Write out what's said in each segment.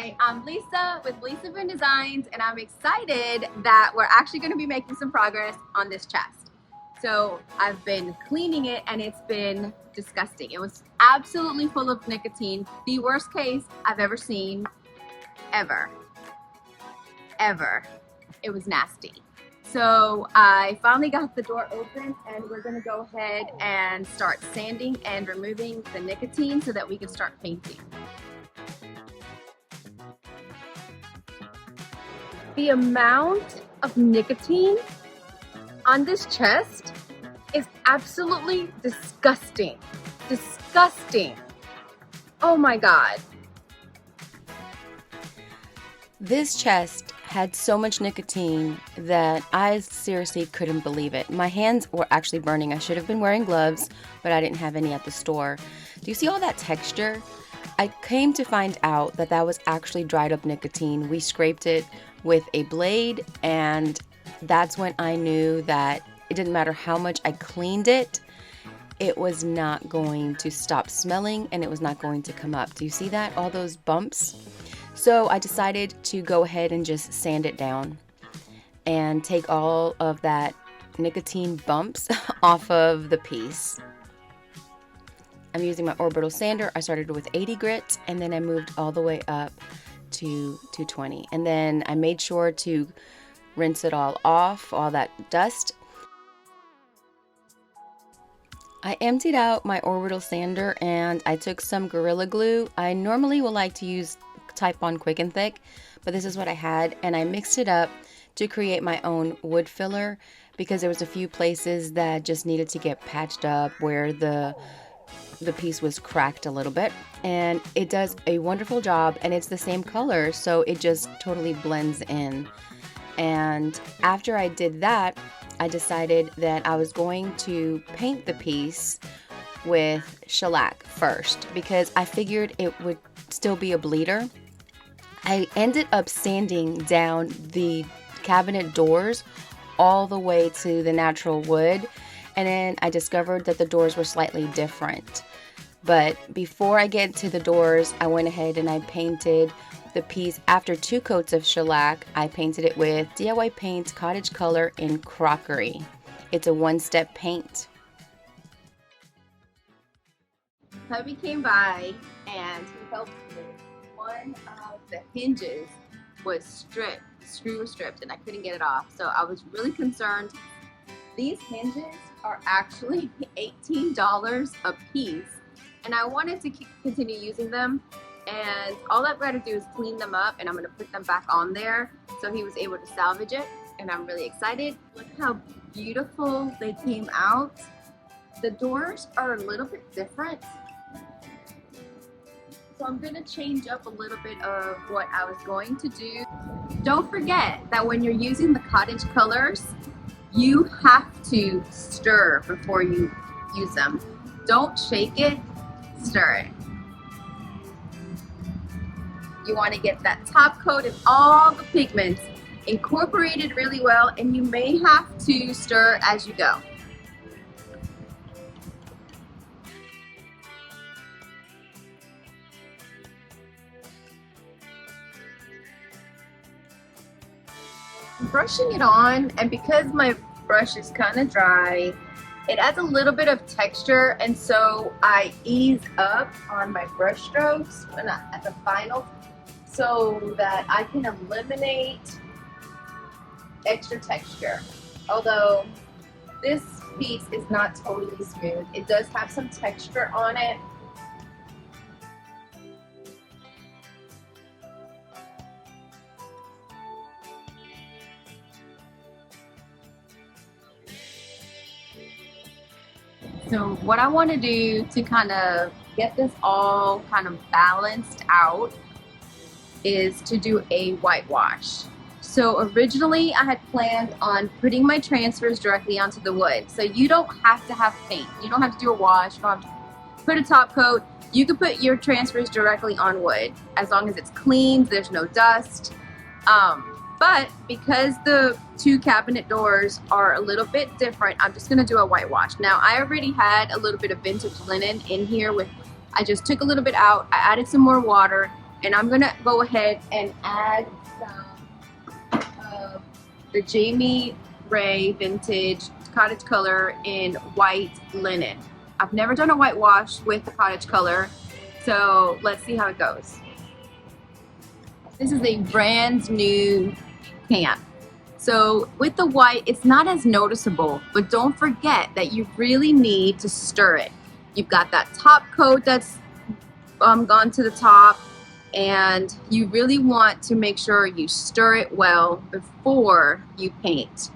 Hi, I'm Lisa with Elysium Designs, and I'm excited that we're actually going to be making some progress on this chest. So I've been cleaning it and it's been disgusting. It was absolutely full of nicotine. The worst case I've ever seen, ever. It was nasty. So I finally got the door open and we're going to go ahead and start sanding and removing the nicotine so that we can start painting. The amount of nicotine on this chest is absolutely disgusting. Disgusting. Oh my God. This chest had so much nicotine that I seriously couldn't believe it. My hands were actually burning. I should have been wearing gloves, but I didn't have any at the store. Do you see all that texture? I came to find out that that was actually dried up nicotine. We scraped it with a blade, and that's when I knew that it didn't matter how much I cleaned it, it was not going to stop smelling and it was not going to come up. Do you see that? All those bumps? So I decided to go ahead and just sand it down and take all of that nicotine bumps off of the piece. I'm using my orbital sander. I started with 80 grit and then I moved all the way up to 220. And then I made sure to rinse it all off, all that dust. I emptied out my orbital sander and I took some Gorilla Glue. I normally will like to use Type On Quick and Thick, but this is what I had, and I mixed it up to create my own wood filler because there was a few places that just needed to get patched up where the piece was cracked a little bit, and it does a wonderful job, and it's the same color, so it just totally blends in. And after I did that, I decided that I was going to paint the piece with shellac first because I figured it would still be a bleeder. I ended up sanding down the cabinet doors all the way to the natural wood, and then I discovered that the doors were slightly different. But before I get to the doors, I went ahead and I painted the piece. After 2 coats of shellac, I painted it with DIY Paints Cottage Color in Crockery. It's a one-step paint. Hubby came by and he helped me. One of the hinges was stripped, the screw was stripped, and I couldn't get it off. So I was really concerned. These hinges are actually $18 a piece, and I wanted to continue using them. And all I've got to do is clean them up, and I'm going to put them back on there. So he was able to salvage it, and I'm really excited. Look how beautiful they came out. The doors are a little bit different. So I'm going to change up a little bit of what I was going to do. Don't forget that when you're using the cottage colors, you have to stir before you use them. Don't shake it, stir it. You want to get that top coat of all the pigments incorporated really well, and you may have to stir as you go. I'm brushing it on, and because my brush is kind of dry, it adds a little bit of texture, and so I ease up on my brush strokes at the final so that I can eliminate extra texture. Although this piece is not totally smooth, it does have some texture on it. So what I want to do to kind of get this all kind of balanced out is to do a whitewash. So originally I had planned on putting my transfers directly onto the wood. So you don't have to have paint. You don't have to do a wash. You don't have to put a top coat. You can put your transfers directly on wood as long as it's clean, there's no dust. But because the 2 cabinet doors are a little bit different, I'm just going to do a whitewash. Now, I already had a little bit of vintage linen in here with, I just took a little bit out, I added some more water, And I'm gonna go ahead and add some of the Jamie Ray Vintage Cottage color in white linen. I've never done a whitewash with the Cottage color, so let's see how it goes. This is a brand new can. So with the white, it's not as noticeable, but don't forget that you really need to stir it. You've got that top coat that's gone to the top, and you really want to make sure you stir it well before you paint,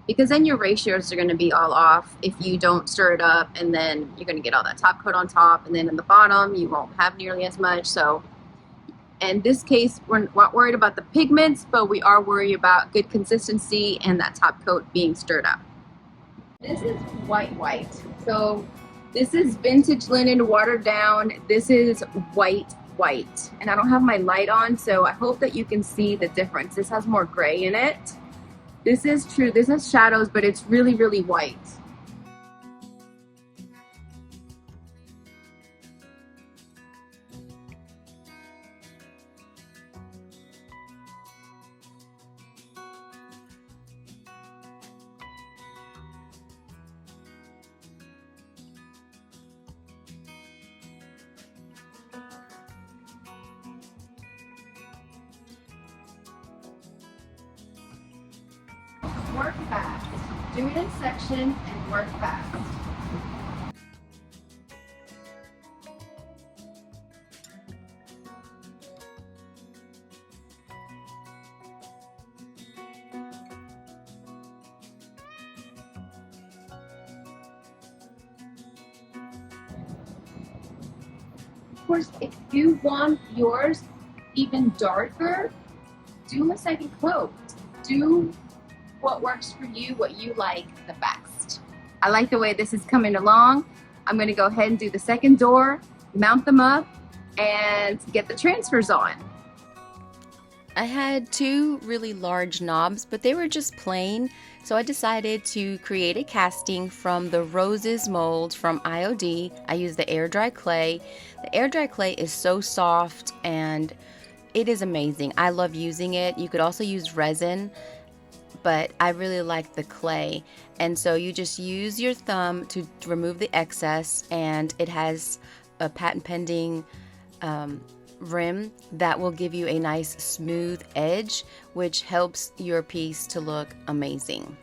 because then your ratios are going to be all off if you don't stir it up, and then you're going to get all that top coat on top, and then in the bottom you won't have nearly as much. So in this case, we're not worried about the pigments, but we are worried about good consistency and that top coat being stirred up. This is white. So this is vintage linen watered down. This is white. And I don't have my light on, so I hope that you can see the difference. This has more gray in it. This is true. This has shadows, but it's really, really white. Work fast. Do it in section and work fast. Of course, if you want yours even darker, do a second coat. Do what works for you, what you like the best. I like the way this is coming along. I'm going to go ahead and do the second door, mount them up, and get the transfers on. I had two really large knobs, but they were just plain, so I decided to create a casting from the Roses mold from IOD. I used the air dry clay. The air dry clay is so soft and it is amazing. I love using it. You could also use resin, but I really like the clay. And so you just use your thumb to remove the excess, and it has a patent pending rim that will give you a nice smooth edge, which helps your piece to look amazing.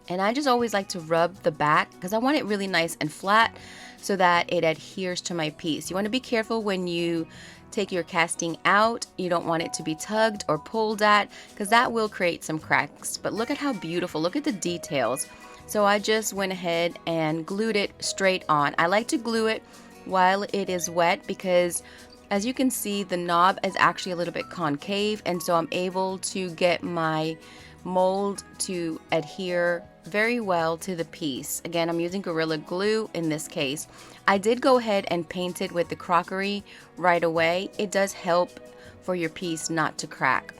And I just always like to rub the back because I want it really nice and flat so that it adheres to my piece. You want to be careful when you take your casting out. You don't want it to be tugged or pulled at, because that will create some cracks. But look at how beautiful, look at the details. So I just went ahead and glued it straight on. I like to glue it while it is wet because, as you can see, the knob is actually a little bit concave, and so I'm able to get my mold to adhere very well to the piece. Again, I'm using Gorilla Glue in this case. I did go ahead and paint it with the Crockery right away. It does help for your piece not to crack.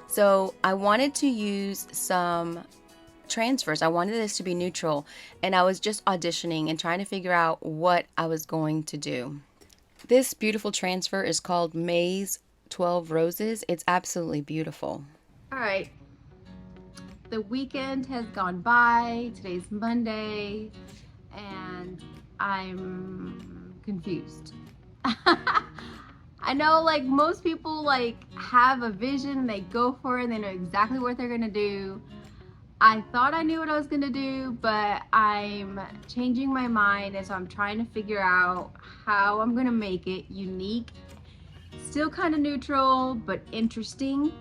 So I wanted to use some transfers. I wanted this to be neutral, and I was just auditioning and trying to figure out what I was going to do. This beautiful transfer is called Maze 12 Roses. It's absolutely beautiful. All right. The weekend has gone by. Today's Monday, and I'm confused. I know, like, most people like have a vision, they go for it, and they know exactly what they're gonna do. I thought I knew what I was gonna do, but I'm changing my mind, and so I'm trying to figure out how I'm gonna make it unique, still kind of neutral, but interesting.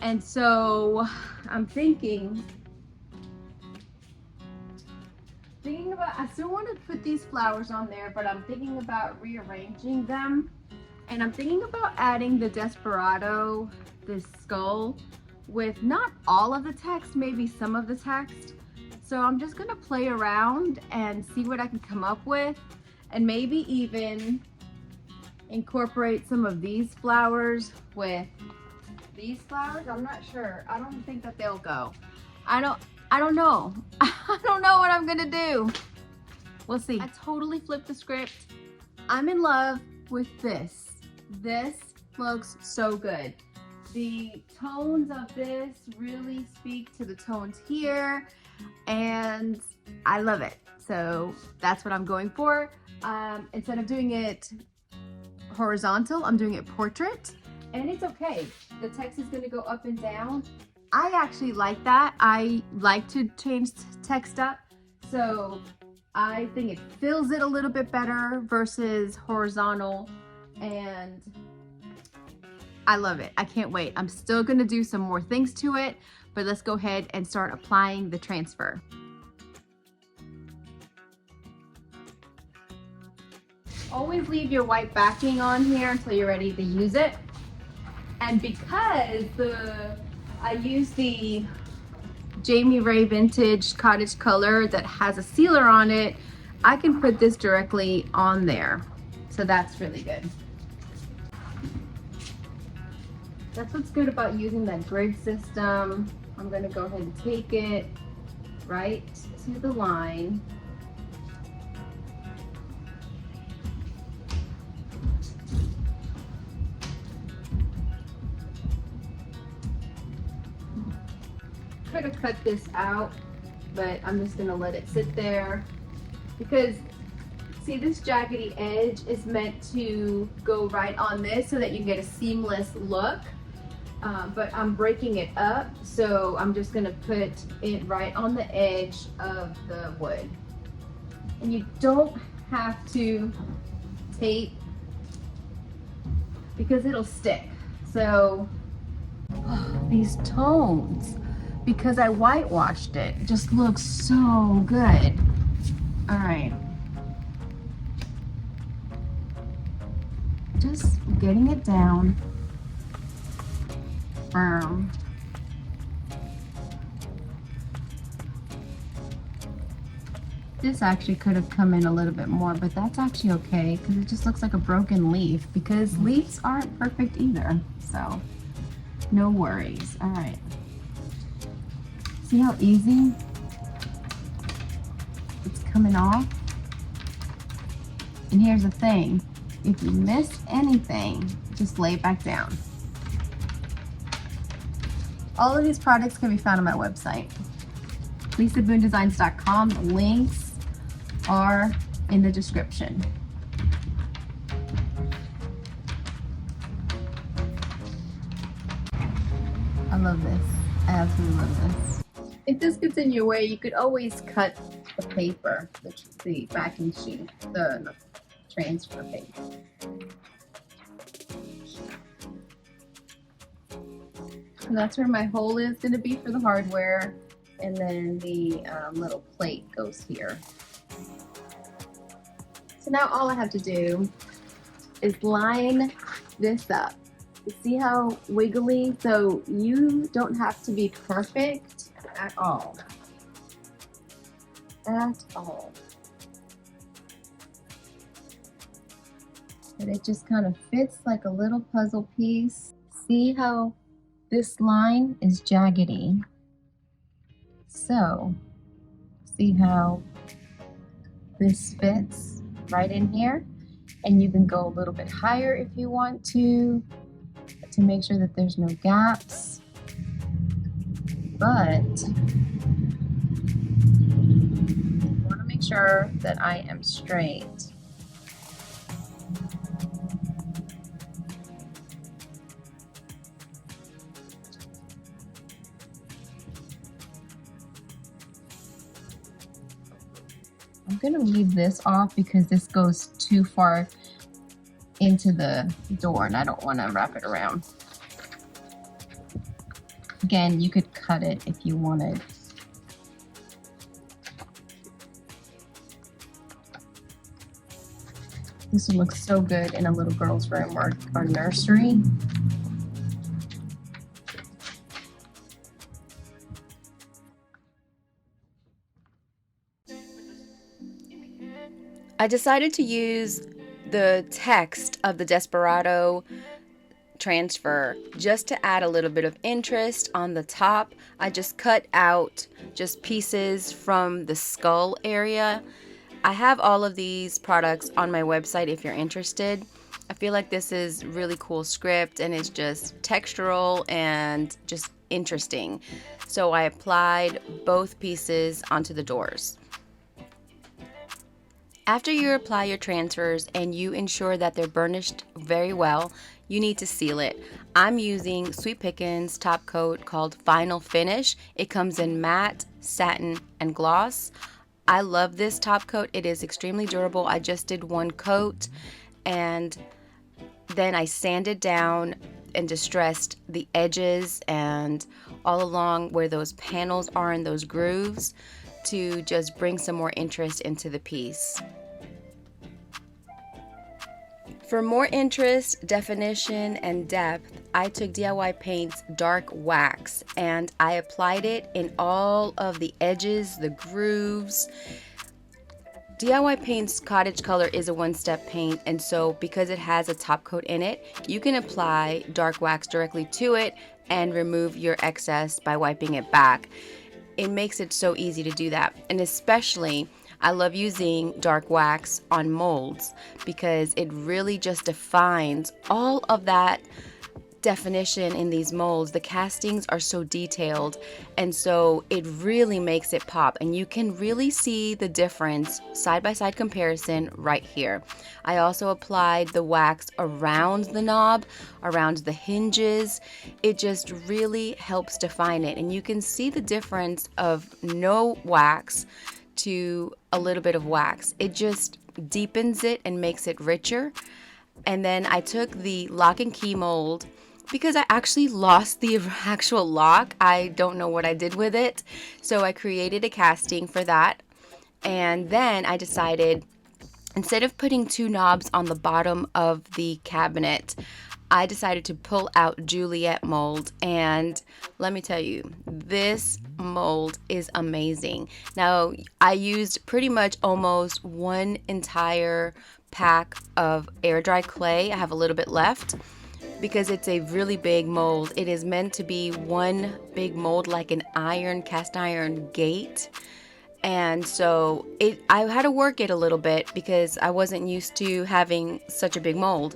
And so I'm thinking about, I still want to put these flowers on there, but I'm thinking about rearranging them. And I'm thinking about adding the Desperadod, this skull, with not all of the text, maybe some of the text. So I'm just gonna play around and see what I can come up with, and maybe even incorporate some of these flowers with these flowers. I'm not sure. I don't think that they'll go. I don't know. I don't know what I'm gonna do. We'll see. I totally flipped the script. I'm in love with this Looks so good. The tones of this really speak to the tones here, and I love it. So that's what I'm going for. Instead of doing it horizontal, I'm doing it portrait, and it's okay. The text is going to go up and down. I actually like that. I like to change text up, so I think it fills it a little bit better versus horizontal, and I love it. I can't wait. I'm still going to do some more things to it, but let's go ahead and start applying the transfer. Always leave your white backing on here until you're ready to use it. And because I use the Jamie Ray Vintage Cottage color that has a sealer on it, I can put this directly on there. So that's really good. That's what's good about using that grid system. I'm gonna go ahead and take it right to the line. Could have cut this out, but I'm just gonna let it sit there because see, this jaggedy edge is meant to go right on this so that you get a seamless look. But I'm breaking it up, so I'm just gonna put it right on the edge of the wood. And you don't have to tape because it'll stick. So these tones, because I whitewashed it, just looks so good. All right. Just getting it down. Firm. This actually could have come in a little bit more, but that's actually okay because it just looks like a broken leaf, because leaves aren't perfect either. So no worries. All right. See how easy it's coming off? And here's the thing. If you miss anything, just lay it back down. All of these products can be found on my website, lisaboondesigns.com. The links are in the description. I love this. I absolutely love this. If this gets in your way, you could always cut the paper, the backing sheet, the transfer paper. And that's where my hole is going to be for the hardware, and then the little plate goes here. So now all I have to do is line this up. You see how wiggly? So you don't have to be perfect at all. At all. But it just kind of fits like a little puzzle piece. See how this line is jaggedy? So see how this fits right in here? And you can go a little bit higher if you want to make sure that there's no gaps. But I want to make sure that I am straight. I'm going to leave this off because this goes too far into the door and I don't want to wrap it around. Again, you could cut it if you wanted. This would look so good in a little girl's room or nursery. I decided to use the text of the Desperadod transfer just to add a little bit of interest on the top. I just cut out just pieces from the skull area. I have all of these products on my website if you're interested. I feel like this is really cool script and it's just textural and just interesting. So I applied both pieces onto the doors. After you apply your transfers and you ensure that they're burnished very well, you need to seal it. I'm using Sweet Pickins top coat called Final Finish. It comes in matte, satin, and gloss. I love this top coat. It is extremely durable. I just did one coat and then I sanded down and distressed the edges and all along where those panels are in those grooves to just bring some more interest into the piece. For more interest, definition, and depth, I took DIY Paint's dark wax and I applied it in all of the edges, the grooves. DIY Paint's Cottage color is a one-step paint, and so because it has a top coat in it, you can apply dark wax directly to it and remove your excess by wiping it back. It makes it so easy to do that, and especially I love using dark wax on molds because it really just defines all of that definition in these molds. The castings are so detailed, and so it really makes it pop, and you can really see the difference side-by-side comparison right here. I also applied the wax around the knob, around the hinges. It just really helps define it, and you can see the difference of no wax to a little bit of wax. It just deepens it and makes it richer. And then I took the lock and key mold because I actually lost the actual lock. I don't know what I did with it. So I created a casting for that. And then I decided, instead of putting two knobs on the bottom of the cabinet, I decided to pull out Juliette mold. And let me tell you, this mold is amazing. Now, I used pretty much almost one entire pack of air dry clay. I have a little bit left because it's a really big mold. It is meant to be one big mold, like an cast iron gate. And so I had to work it a little bit because I wasn't used to having such a big mold.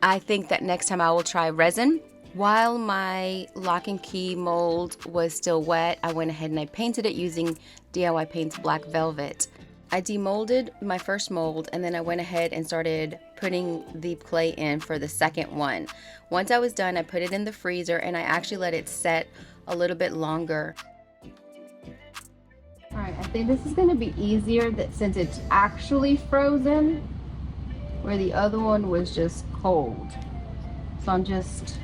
I think that next time I will try resin. While my lock and key mold was still wet, I went ahead and I painted it using DIY Paint's Black Velvet. I demolded my first mold and then I went ahead and started putting the clay in for the second one. Once I was done, I put it in the freezer and I actually let it set a little bit longer. Alright, I think this is going to be easier since it's actually frozen, where the other one was just cold. So I'm just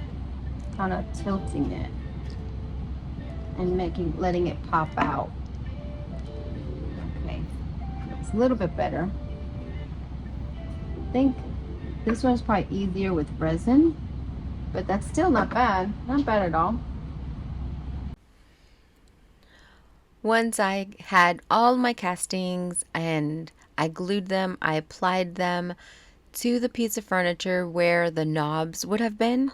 kind of tilting it and letting it pop out. Okay, it's a little bit better. I think this one's probably easier with resin, but that's still not bad. Not bad at all. Once I had all my castings and I glued them, I applied them to the piece of furniture where the knobs would have been.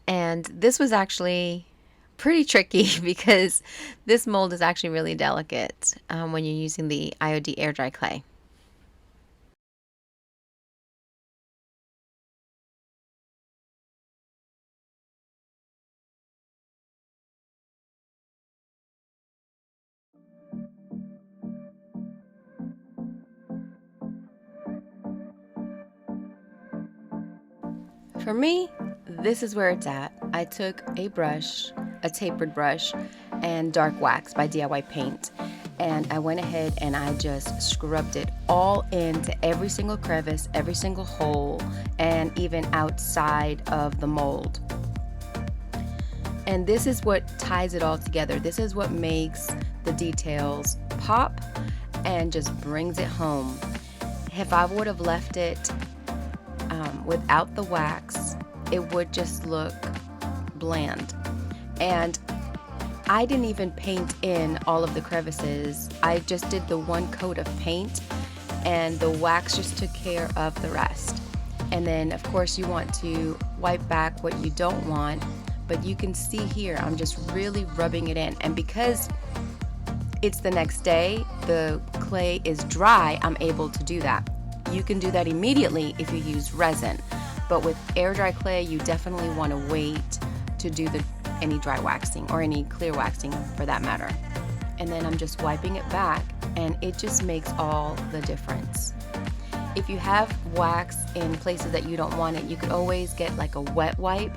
And this was actually pretty tricky because this mold is actually really delicate when you're using the IOD air dry clay. For me, this is where it's at. I took a brush, a tapered brush, and dark wax by DIY Paint, and I went ahead and I just scrubbed it all into every single crevice, every single hole, and even outside of the mold. And this is what ties it all together. This is what makes the details pop and just brings it home. If I would have left it without the wax, it would just look bland. And I didn't even paint in all of the crevices. I just did the one coat of paint and the wax just took care of the rest. And then of course you want to wipe back what you don't want, but you can see here I'm just really rubbing it in. And because it's the next day, the clay is dry, I'm able to do that. You can do that immediately if you use resin, but with air dry clay, you definitely want to wait to do any dry waxing or any clear waxing for that matter. And then I'm just wiping it back, and it just makes all the difference. If you have wax in places that you don't want it, you could always get like a wet wipe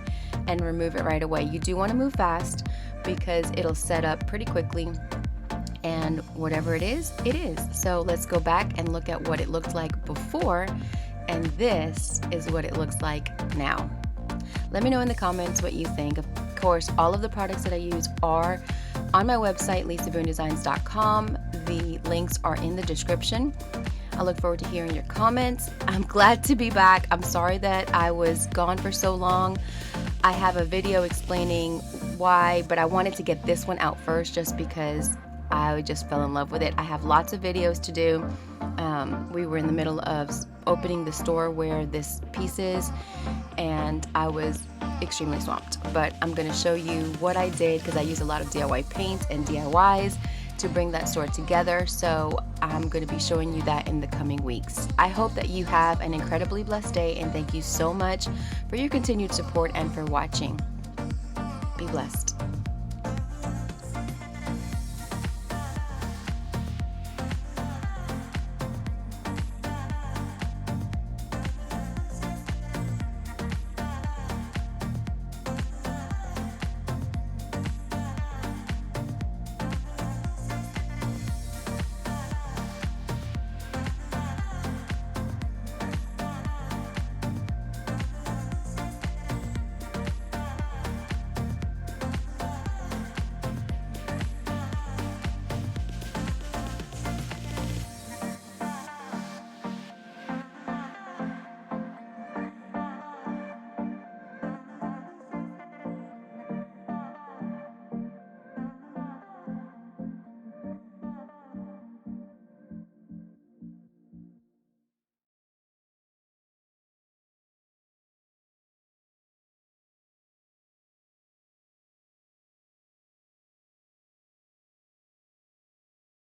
and remove it right away. You do want to move fast because it'll set up pretty quickly, and whatever it is, it is. So let's go back and look at what it looked like before, and this is what it looks like now. Let me know in the comments what you think. Of course, all of the products that I use are on my website, lisaboondesigns.com. The links are in the description. I look forward to hearing your comments. I'm glad to be back. I'm sorry that I was gone for so long. I have a video explaining why, but I wanted to get this one out first just because I just fell in love with it. I have lots of videos to do. We were in the middle of opening the store where this piece is, and I was extremely swamped. But I'm going to show you what I did because I use a lot of DIY paint and DIYs to bring that store together. So I'm going to be showing you that in the coming weeks. I hope that you have an incredibly blessed day, and thank you so much for your continued support and for watching. Be blessed.